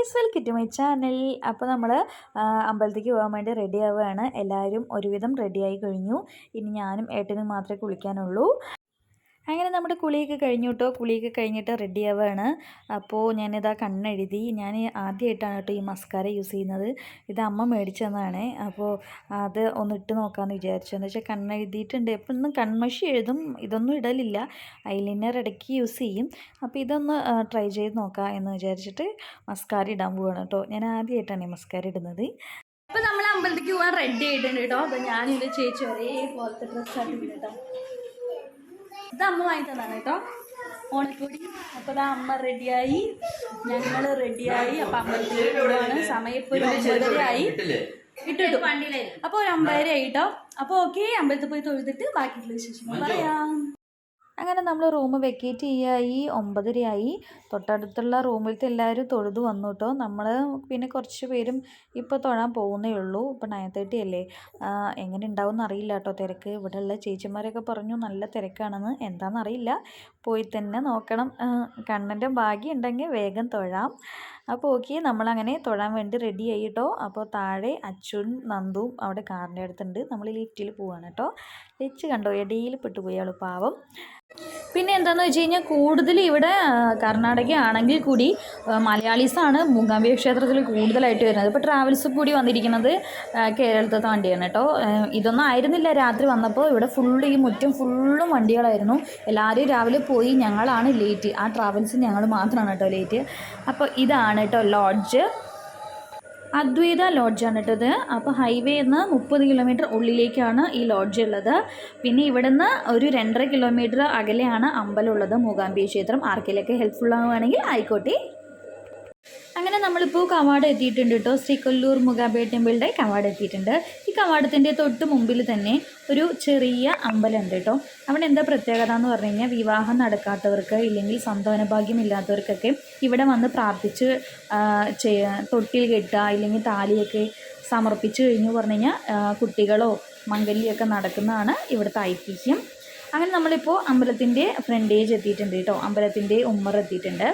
Guys, welcome to my channel. അപ്പോൾ നമ്മൾ അമ്പലത്തേക്ക് പോകാൻ വേണ്ടി റെഡി ആവുകയാണ്. എല്ലാവരും ഒരുവിധം റെഡിയായി കഴിഞ്ഞു. ഇനി ഞാനും ഏട്ടനും മാത്രമേ കുളിക്കാനുള്ളൂ. അങ്ങനെ നമ്മുടെ കുളിയൊക്കെ കഴിഞ്ഞു കേട്ടോ. കുളിയൊക്കെ കഴിഞ്ഞിട്ട് റെഡി ആവുകയാണ്. അപ്പോൾ ഞാനിതാ കണ്ണെഴുതി. ഞാൻ ആദ്യമായിട്ടാണ് കേട്ടോ ഈ മസ്കാര യൂസ് ചെയ്യുന്നത്. ഇത് അമ്മ മേടിച്ചു തന്നതാണ്. അപ്പോൾ അത് ഒന്ന് ഇട്ട് നോക്കാമെന്ന് വിചാരിച്ചു. എന്ന് വെച്ചാൽ കണ്ണെഴുതിയിട്ടുണ്ട്. അപ്പോൾ ഇന്നും കൺമഷി എഴുതും, ഇതൊന്നും ഇടലില്ല. ഐലൈനർ ഇടയ്ക്ക് യൂസ് ചെയ്യും. അപ്പോൾ ഇതൊന്ന് ട്രൈ ചെയ്ത് നോക്കാം എന്ന് വിചാരിച്ചിട്ട് മസ്കാര ഇടാൻ പോവുകയാണ് കേട്ടോ. ഞാൻ ആദ്യമായിട്ടാണ് ഈ മസ്കാര ഇടുന്നത്. അപ്പോൾ നമ്മൾ അമ്പലത്തേക്ക് പോകാൻ റെഡി ആയിട്ടുണ്ട് കേട്ടോ. അപ്പോൾ ഞാനിത് ചേച്ചി ഒരേപോലത്തെ ഡ്രസ്സായിട്ട് കേട്ടോ. ഇത് അമ്മ വാങ്ങി തന്നാണ് കേട്ടോ, ഓണക്കോടി. അപ്പോൾ ഇതാ അമ്മ റെഡിയായി, ഞങ്ങൾ റെഡിയായി. അപ്പം അമ്പലത്തിൽ പോവാണ്. സമയം ഇപ്പോൾ ഒരു 9:30 ആയി. ഇട്ടിട്ടു അപ്പോൾ ഒരു 9:30 ആയി കേട്ടോ. അപ്പോൾ ഓക്കെ, അമ്പലത്തിൽ പോയി തൊഴുതിട്ട് ബാക്കിയുള്ള വിശേഷങ്ങൾ പറയാം. അങ്ങനെ നമ്മൾ റൂം വെക്കേറ്റ് ചെയ്യായി. 9:30 ആയി. തൊട്ടടുത്തുള്ള റൂമിലത്തെ എല്ലാവരും തൊഴുതു വന്നു കേട്ടോ. നമ്മൾ പിന്നെ കുറച്ച് പേരും ഇപ്പോൾ തൊഴാൻ പോകുന്നേ ഉള്ളൂ. ഇപ്പോൾ 9:30 അല്ലേ, എങ്ങനെ ഉണ്ടാവും എന്നറിയില്ല കേട്ടോ തിരക്ക്. ഇവിടെയുള്ള ചേച്ചിമാരൊക്കെ പറഞ്ഞു നല്ല തിരക്കാണെന്ന്. എന്താണെന്നറിയില്ല, പോയി തന്നെ നോക്കണം. കണ്ണൻ്റെ ഭാഗ്യം ഉണ്ടെങ്കിൽ വേഗം തൊഴാം. അപ്പോൾ ഓക്കെ, നമ്മളങ്ങനെ തൊഴാൻ വേണ്ടി റെഡി ആയി കേട്ടോ. അപ്പോൾ താഴെ അച്ഛനും നന്ദുവും അവിടെ കാറിൻ്റെ അടുത്തുണ്ട്. നമ്മൾ ലിഫ്റ്റിൽ പോവാണ് കേട്ടോ. ലിച്ച് കണ്ടോ, ഇടയിൽ പെട്ടുപോയി ആൾ പാവം. പിന്നെ എന്താണെന്ന് വെച്ച് കഴിഞ്ഞാൽ കൂടുതൽ ഇവിടെ കർണാടക ആണെങ്കിൽ കൂടി മലയാളീസാണ് മൂകാംബിക ക്ഷേത്രത്തിൽ കൂടുതലായിട്ട് വരുന്നത്. ഇപ്പോൾ ട്രാവൽസ് കൂടി വന്നിരിക്കുന്നത് കേരളത്തിലത്തെ വണ്ടിയാണ് കേട്ടോ. ഇതൊന്നും ആയിരുന്നില്ല രാത്രി വന്നപ്പോൾ. ഇവിടെ ഫുള്ള് ഈ മുറ്റം ഫുള്ളും വണ്ടികളായിരുന്നു. എല്ലാവരും രാവിലെ പോയി. ഞങ്ങളാണ് ലേറ്റ്. ആ ട്രാവൽസ് ഞങ്ങൾ മാത്രമാണ് കേട്ടോ ലേറ്റ്. അപ്പോൾ ഇതാണ് കേട്ടോ ലോഡ്ജ്, അദ്വൈത ലോഡ്ജാണ് കേട്ടത്. അപ്പോൾ ഹൈവേയിൽ നിന്ന് 30 കിലോമീറ്റർ ഉള്ളിലേക്കാണ് ഈ ലോഡ്ജ് ഉള്ളത്. പിന്നെ ഇവിടെ നിന്ന് ഒരു 2.5 കിലോമീറ്റർ അകലെയാണ് അമ്പലമുള്ളത്, മൂകാംബിക ക്ഷേത്രം. ആർക്കെങ്കിലൊക്കെ ഹെൽപ്ഫുൾ ആവുകയാണെങ്കിൽ ആയിക്കോട്ടെ. അങ്ങനെ നമ്മളിപ്പോൾ കവാടം എത്തിയിട്ടുണ്ട് കേട്ടോ. ശ്രീകൊല്ലൂർ മൂകാംബിക ടെമ്പിളിൻ്റെ കവാടം എത്തിയിട്ടുണ്ട്. ഈ കവാടത്തിൻ്റെ തൊട്ട് മുമ്പിൽ തന്നെ ഒരു ചെറിയ അമ്പലം ഉണ്ട് കേട്ടോ. അവിടെ എന്താ പ്രത്യേകത എന്ന് പറഞ്ഞു കഴിഞ്ഞാൽ, വിവാഹം നടക്കാത്തവർക്ക് ഇല്ലെങ്കിൽ സന്താനഭാഗ്യമില്ലാത്തവർക്കൊക്കെ ഇവിടെ വന്ന് പ്രാർത്ഥിച്ച് തൊട്ടിൽ കെട്ടുക ഇല്ലെങ്കിൽ താലിയൊക്കെ സമർപ്പിച്ച് കഴിഞ്ഞു പറഞ്ഞു കഴിഞ്ഞാൽ കുട്ടികളോ മംഗല്യമൊക്കെ നടക്കുന്നതാണ് ഇവിടുത്തെ ഐതിഹ്യം. അങ്ങനെ നമ്മളിപ്പോൾ അമ്പലത്തിൻ്റെ ഫ്രണ്ടേജ് എത്തിയിട്ടുണ്ട് കേട്ടോ. അമ്പലത്തിൻ്റെ ഉമ്മർ എത്തിയിട്ടുണ്ട്.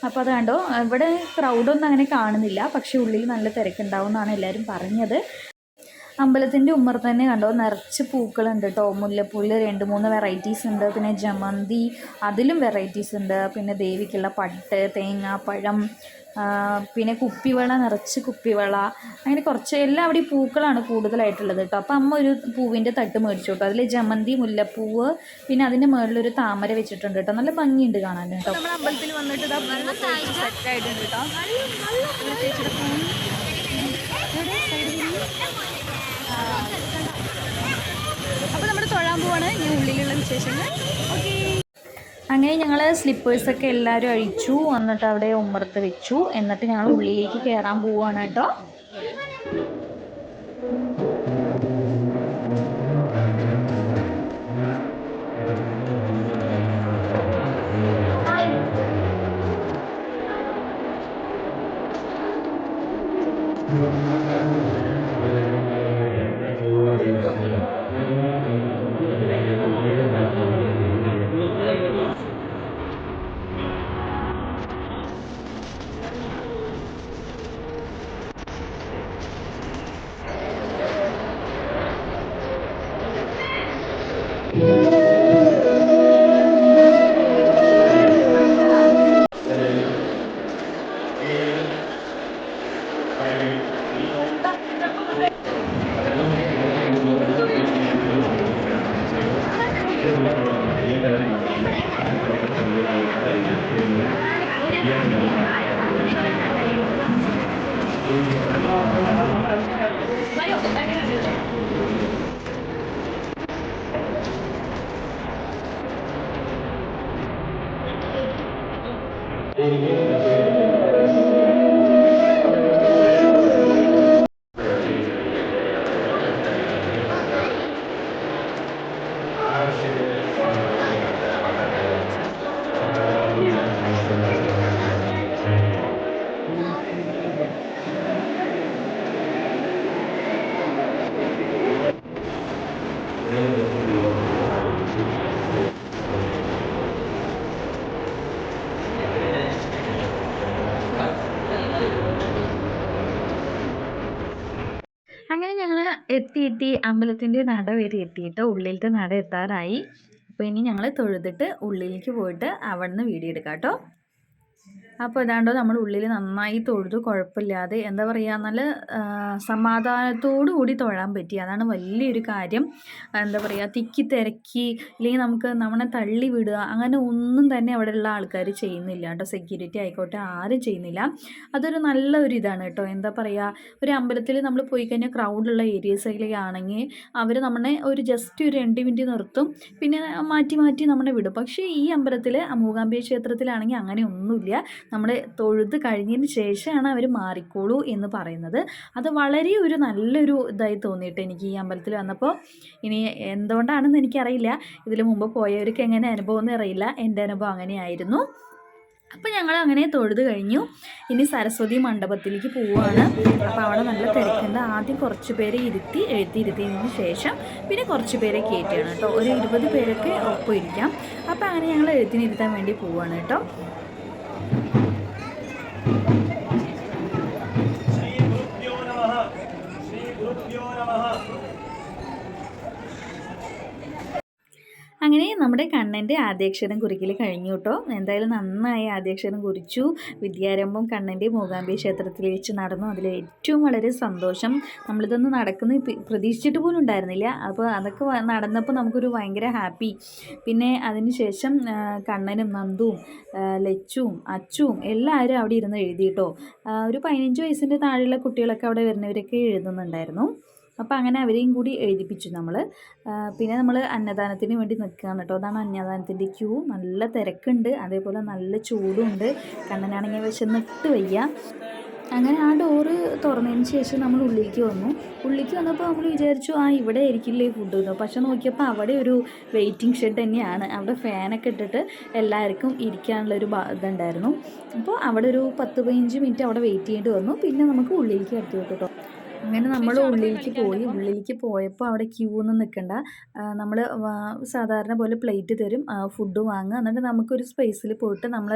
അപ്പോൾ അത് കണ്ടോ, ഇവിടെ ക്രൗഡൊന്നും അങ്ങനെ കാണുന്നില്ല, പക്ഷേ ഉള്ളിൽ നല്ല തിരക്കുണ്ടാവും എന്നാണ് എല്ലാവരും പറഞ്ഞത്. അമ്പലത്തിൻ്റെ ഉമ്മർ തന്നെ കണ്ടോ നിറച്ച് പൂക്കളുണ്ട് കേട്ടോ. മുല്ലപ്പൂവിൽ 2-3 വെറൈറ്റീസ് ഉണ്ട്. പിന്നെ ജമന്തി, അതിലും വെറൈറ്റീസ് ഉണ്ട്. പിന്നെ ദേവിക്കുള്ള പട്ട്, തേങ്ങാപ്പഴം, പിന്നെ കുപ്പിവള, നിറച്ച് കുപ്പിവള, അങ്ങനെ കുറച്ച് എല്ലാം അവിടെ പൂക്കളാണ് കൂടുതലായിട്ടുള്ളത് കേട്ടോ. അപ്പോൾ അമ്മ ഒരു പൂവിൻ്റെ തട്ട് മേടിച്ചു കേട്ടോ. അതിൽ ജമന്തി, മുല്ലപ്പൂവ്, പിന്നെ അതിൻ്റെ മുകളിലൊരു താമര വെച്ചിട്ടുണ്ട് കേട്ടോ. നല്ല ഭംഗിയുണ്ട് കാണാൻ കേട്ടോ. നമ്മൾ അമ്പലത്തിൽ വന്നിട്ട് സെറ്റായിട്ടുണ്ട് കേട്ടോ. അപ്പോൾ നമ്മൾ തൊഴാൻ പോവാണ്. ഇനി ഉള്ളിലുള്ള വിശേഷങ്ങൾ ഓക്കെ. അങ്ങനെ ഞങ്ങൾ സ്ലിപ്പേഴ്സൊക്കെ എല്ലാവരും അഴിച്ചു, എന്നിട്ട് അവിടെ ഉമ്മറത്ത് വെച്ചു. എന്നിട്ട് ഞങ്ങൾ ഉള്ളിലേക്ക് കയറാൻ പോവുകയാണ് കേട്ടോ. എത്തി അമ്പലത്തിൻ്റെ നട വരെ എത്തിയിട്ട് ഉള്ളിലത്തെ നട എത്താറായി. അപ്പോൾ ഇനി ഞങ്ങൾ തൊഴുതിട്ട് ഉള്ളിലേക്ക് പോയിട്ട് അവിടെ നിന്ന് വീഡിയോ എടുക്കാം കേട്ടോ. അപ്പോൾ ഇതാണ്ടോ നമ്മൾ ഉള്ളിൽ നന്നായി തൊഴുതു, കുഴപ്പമില്ലാതെ എന്താ പറയുക, നല്ല സമാധാനത്തോടു കൂടി തൊഴാൻ പറ്റി. അതാണ് വലിയൊരു കാര്യം. എന്താ പറയുക, തിക്കി തിരക്കി ഇല്ലെങ്കിൽ നമുക്ക് നമ്മളെ തള്ളി വിടുക അങ്ങനെ ഒന്നും തന്നെ അവിടെയുള്ള ആൾക്കാർ ചെയ്യുന്നില്ല കേട്ടോ. സെക്യൂരിറ്റി ആയിക്കോട്ടെ ആരും ചെയ്യുന്നില്ല. അതൊരു നല്ല ഒരു ഇതാണ് കേട്ടോ. എന്താ പറയുക, ഒരു അമ്പലത്തിൽ നമ്മൾ പോയി കഴിഞ്ഞാൽ ക്രൗഡുള്ള ഏരിയസിലാണെങ്കിൽ അവർ നമ്മളെ ജസ്റ്റ് ഒരു 2 മിനിറ്റ് നിർത്തും, പിന്നെ മാറ്റി നമ്മളെ വിടും. പക്ഷേ ഈ അമ്പലത്തിൽ മൂകാംബിക ക്ഷേത്രത്തിലാണെങ്കിൽ അങ്ങനെ ഒന്നുമില്ല. നമ്മൾ തൊഴുത് കഴിഞ്ഞതിന് ശേഷമാണ് അവർ മാറിക്കോളൂ എന്ന് പറയുന്നത്. അത് വളരെ ഒരു നല്ലൊരു ഇതായി തോന്നിയിട്ട് എനിക്ക് ഈ അമ്പലത്തിൽ വന്നപ്പോൾ. ഇനി എന്തുകൊണ്ടാണെന്ന് എനിക്കറിയില്ല, ഇതിൽ മുമ്പ് പോയവർക്ക് എങ്ങനെ അനുഭവം എന്ന് അറിയില്ല, എൻ്റെ അനുഭവം അങ്ങനെയായിരുന്നു. അപ്പോൾ ഞങ്ങൾ അങ്ങനെ തൊഴുത് കഴിഞ്ഞു. ഇനി സരസ്വതി മണ്ഡപത്തിലേക്ക് പോവുകയാണ്. അപ്പോൾ അവിടെ നല്ല തിരക്കുണ്ട്. ആദ്യം കുറച്ച് പേരെ എഴുത്തിയിരുത്തിയതിന് ശേഷം പിന്നെ കുറച്ച് പേരെ കയറ്റുകയാണ് കേട്ടോ. ഒരു 20 പേരൊക്കെ ഒപ്പം ഇരിക്കാം. അപ്പോൾ അങ്ങനെ ഞങ്ങൾ എഴുത്തിനിരുത്താൻ വേണ്ടി പോവുകയാണ് കേട്ടോ. അങ്ങനെ നമ്മുടെ കണ്ണൻ്റെ ആദ്യാക്ഷരം കുറിക്കൽ കഴിഞ്ഞു കേട്ടോ. എന്തായാലും നന്നായി ആദ്യാക്ഷരം കുറിച്ചു. വിദ്യാരംഭം കണ്ണൻ്റെ മൂകാംബിക ക്ഷേത്രത്തിൽ വെച്ച് നടന്നു. അതിൽ ഏറ്റവും വളരെ സന്തോഷം. നമ്മളിതൊന്നും നടക്കുന്ന പ്രതീക്ഷിച്ചിട്ട് പോലും ഉണ്ടായിരുന്നില്ല. അപ്പോൾ അതൊക്കെ നടന്നപ്പോൾ നമുക്കൊരു ഭയങ്കര ഹാപ്പി. പിന്നെ അതിന് ശേഷം കണ്ണനും നന്ദുവും ലച്ചുവും അച്ചുവും എല്ലാവരും അവിടെ ഇരുന്ന് എഴുതിയിട്ടോ. ഒരു 15 വയസ്സിൻ്റെ താഴെയുള്ള കുട്ടികളൊക്കെ അവിടെ വരുന്നവരൊക്കെ എഴുതുന്നുണ്ടായിരുന്നു. അപ്പോൾ അങ്ങനെ അവരെയും കൂടി എഴുതിപ്പിച്ചു നമ്മൾ. പിന്നെ നമ്മൾ അന്നദാനത്തിന് വേണ്ടി നിൽക്കുകയാണ് കേട്ടോ. അതാണ് അന്നദാനത്തിൻ്റെ ക്യൂ. നല്ല തിരക്കുണ്ട്, അതേപോലെ നല്ല ചൂടുണ്ട്. കണ്ണനാണെങ്കിൽ വിശന്നിട്ട് വയ്യ. അങ്ങനെ ആ ഡോറ് തുറന്നതിന് ശേഷം നമ്മൾ ഉള്ളിലേക്ക് വന്നു. ഉള്ളിലേക്ക് വന്നപ്പോൾ നമ്മൾ വിചാരിച്ചു ഇവിടെ ആയിരിക്കില്ലേ ഫുഡ് എന്ന്. പക്ഷെ നോക്കിയപ്പോൾ അവിടെ ഒരു വെയിറ്റിംഗ് ഷെഡ് തന്നെയാണ്. അവിടെ ഫാനൊക്കെ ഇട്ടിട്ട് എല്ലാവർക്കും ഇരിക്കാനുള്ളൊരു ഇതുണ്ടായിരുന്നു. അപ്പോൾ അവിടെ ഒരു 10-15 മിനിറ്റ് അവിടെ വെയിറ്റ് ചെയ്യേണ്ടി വന്നു. പിന്നെ നമുക്ക് ഉള്ളിലേക്ക് അടുത്ത് വിട്ടു കേട്ടോ. അങ്ങനെ നമ്മൾ ഉള്ളിലേക്ക് പോയപ്പോൾ അവിടെ ക്യൂ ഒന്നും നിൽക്കണ്ട. നമ്മൾ സാധാരണ പോലെ പ്ലേറ്റ് തരും, ഫുഡ് വാങ്ങുക, എന്നിട്ട് നമുക്കൊരു സ്പേസിൽ പോയിട്ട് നമ്മൾ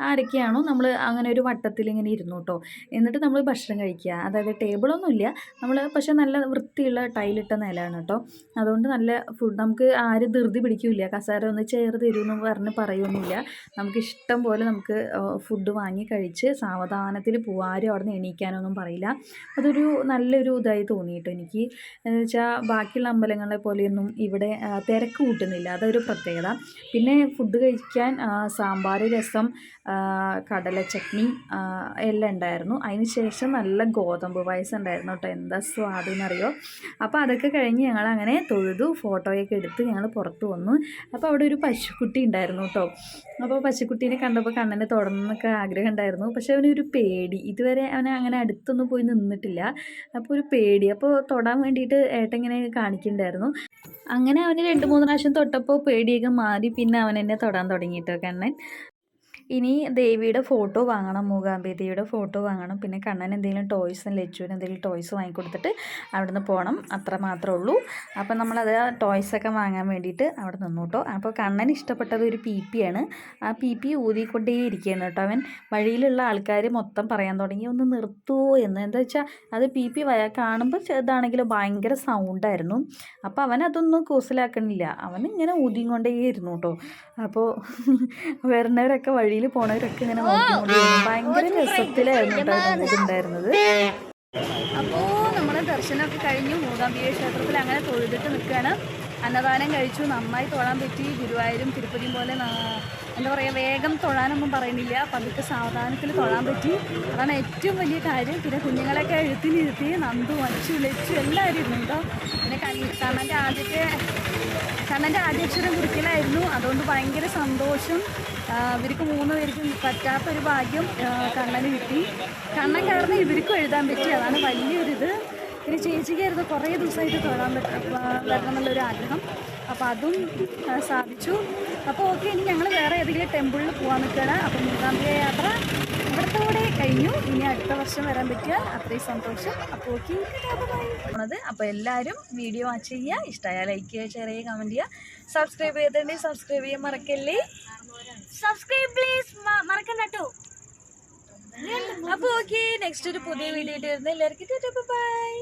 ആരൊക്കെയാണോ നമ്മൾ അങ്ങനെ ഒരു വട്ടത്തിൽ ഇങ്ങനെ ഇരുന്നു കേട്ടോ. എന്നിട്ട് നമ്മൾ ഭക്ഷണം കഴിക്കുക. അതായത് ടേബിളൊന്നുമില്ല, നമ്മൾ പക്ഷേ നല്ല വൃത്തിയുള്ള ടൈലിട്ട നിലയാണ് കേട്ടോ. അതുകൊണ്ട് നല്ല ഫുഡ്, നമുക്ക് ആരും ധൃതി പിടിക്കില്ല. കസേര ഒന്ന് ചെയർ തരുമെന്ന് പറഞ്ഞ് പറയുമൊന്നുമില്ല. നമുക്ക് ഇഷ്ടം പോലെ നമുക്ക് ഫുഡ് വാങ്ങി കഴിച്ച് സാവധാനത്തിൽ പോവുക. ആരും അവിടെ നിന്ന് എണീക്കാനൊന്നും പറയില്ല. അതൊരു നല്ലൊരു ഇതായി തോന്നിയിട്ട് എനിക്ക്. എന്ന് വെച്ചാൽ ബാക്കിയുള്ള അമ്പലങ്ങളെ പോലെയൊന്നും ഇവിടെ തിരക്ക് കൂട്ടുന്നില്ല, അതൊരു പ്രത്യേകത. പിന്നെ ഫുഡ് കഴിക്കാൻ സാമ്പാർ, രസം, കടല ചട്നി എല്ലാം ഉണ്ടായിരുന്നു. അതിന് ശേഷം നല്ല ഗോതമ്പ് പായസം ഉണ്ടായിരുന്നു കേട്ടോ. എന്താ സ്വാദെന്നറിയോ. അപ്പോൾ അതൊക്കെ കഴിഞ്ഞ് ഞങ്ങൾ അങ്ങനെ തൊഴുതു, ഫോട്ടോയൊക്കെ എടുത്ത് ഞങ്ങൾ പുറത്ത് വന്നു. അപ്പോൾ അവിടെ ഒരു പശുക്കുട്ടി ഉണ്ടായിരുന്നു കേട്ടോ. അപ്പോൾ പശുക്കുട്ടീനെ കണ്ടപ്പോൾ കണ്ണനെ തൊടണമെന്നൊക്കെ ആഗ്രഹം ഉണ്ടായിരുന്നു. പക്ഷെ അവനൊരു പേടി, ഇതുവരെ അവനെ അങ്ങനെ അടുത്തൊന്നും പോയി നിന്നിട്ടില്ല. അപ്പോൾ ഒരു പേടി. അപ്പോൾ തൊടാൻ വേണ്ടിയിട്ട് ഏട്ടങ്ങനെ കാണിക്കുന്നുണ്ടായിരുന്നു. അങ്ങനെ അവന് 2-3 പ്രാവശ്യം തൊട്ടപ്പോൾ പേടിയൊക്കെ മാറി. പിന്നെ അവൻ എന്നെ തൊടാൻ തുടങ്ങിയിട്ടോ കണ്ണൻ. ഇനി ദേവിയുടെ ഫോട്ടോ വാങ്ങണം, മൂകാംബിക ദേവിയുടെ ഫോട്ടോ വാങ്ങണം. പിന്നെ കണ്ണൻ എന്തെങ്കിലും ടോയ്സും ലച്ചുവിന് എന്തെങ്കിലും ടോയ്സ് വാങ്ങിക്കൊടുത്തിട്ട് അവിടെ നിന്ന് പോകണം. അത്ര മാത്രമേ ഉള്ളൂ. അപ്പോൾ നമ്മളത് ടോയ്സൊക്കെ വാങ്ങാൻ വേണ്ടിയിട്ട് അവിടെ നിന്നു കേട്ടോ. അപ്പോൾ കണ്ണന് ഇഷ്ടപ്പെട്ടത് ഒരു PP-യാണ്. ആ PP ഊതിക്കൊണ്ടേ ഇരിക്കുകയാണ് കേട്ടോ. അവൻ വഴിയിലുള്ള ആൾക്കാർ മൊത്തം പറയാൻ തുടങ്ങി, ഒന്ന് നിർത്തുമോ എന്ന്. എന്താ വെച്ചാൽ അത് PP കാണുമ്പോൾ ചെറുതാണെങ്കിലും ഭയങ്കര സൗണ്ടായിരുന്നു. അപ്പോൾ അവൻ അതൊന്നും കൂസലാക്കണില്ല, അവൻ ഇങ്ങനെ ഊതിക്കൊണ്ടേ ഇരുന്നു കേട്ടോ. അപ്പോൾ വരുന്നവരൊക്കെ വഴിയിൽ പോണവരൊക്കെ ഇങ്ങനെ നോക്കിക്കൊണ്ടിരുന്നു. ഭയങ്കര രസത്തിലായിരുന്നു കേട്ടോ ഇതുണ്ടായിരുന്നത്. അപ്പോൾ നമ്മൾ ദർശനമൊക്കെ കഴിഞ്ഞു. മൂകാംബിക ക്ഷേത്രത്തിൽ അങ്ങനെ തൊഴുതിട്ട് നിൽക്കുകയാണ്. അന്നദാനം കഴിച്ചു, നന്നായി തൊഴാൻ പറ്റി. ഗുരുവായൂരും തിരുപ്പതിയും പോലെ എന്താ പറയുക, വേഗം തൊഴാനൊന്നും പറയുന്നില്ല, പതുക്കെ സാവധാനത്തിൽ തൊഴാൻ പറ്റി. അതാണ് ഏറ്റവും വലിയ കാര്യം. പിന്നെ കുഞ്ഞുങ്ങളൊക്കെ എഴുത്തിനിരുത്തി നന്ദു, അച്ചു, ലച്ചു എല്ലാവരും ഇരുന്നു കേട്ടോ. പിന്നെ കണ്ണൻ്റെ ആദ്യാക്ഷരം കുറിക്കലായിരുന്നു. അതുകൊണ്ട് ഭയങ്കര സന്തോഷം. ഇവർക്ക് 3 പേർക്കും പറ്റാത്തൊരു ഭാഗ്യം കണ്ണന് കിട്ടി. കണ്ണൻ കാരണം ഇവർക്കും എഴുതാൻ പറ്റി, അതാണ് വലിയൊരിത്. പിന്നെ ചേച്ചിക്കായിരുന്നു കുറേ ദിവസമായിട്ട് തൊഴാൻ വരണം എന്നുള്ളൊരു ആഗ്രഹം. അപ്പോൾ അതും സാധിച്ചു. അപ്പോൾ ഓക്കെ, ഇനി ഞങ്ങൾ വേറെ ഏതെങ്കിലും ടെമ്പിളിൽ പോകാൻ നിൽക്കുകയാണ്. അപ്പോൾ മൂകാംബിക യാത്ര ഇവിടത്തോടെ കഴിഞ്ഞു. ഇനി അടുത്ത വർഷം വരാൻ പറ്റിയാൽ അത്രയും സന്തോഷം. അപ്പോൾ ഓക്കെ, അപ്പോൾ എല്ലാവരും വീഡിയോ വാച്ച് ചെയ്യുക. ഇഷ്ടമായാൽ ലൈക്ക് ചെയ്യുക, ഷെയർ ചെയ്യുക, കമൻറ്റ് ചെയ്യുക. സബ്സ്ക്രൈബ് ചെയ്തിട്ടുണ്ടെങ്കിൽ സബ്സ്ക്രൈബ് ചെയ്യാൻ മറക്കല്ലേ. സബ്സ്ക്രൈബ് പ്ലീസ് മറക്കണ്ട കേട്ടോ. അപ്പോൾ ഓക്കെ, നെക്സ്റ്റ് ഒരു പുതിയ വീഡിയോ ആയിട്ട് വരുന്നത്. എല്ലാവർക്കും ബൈ.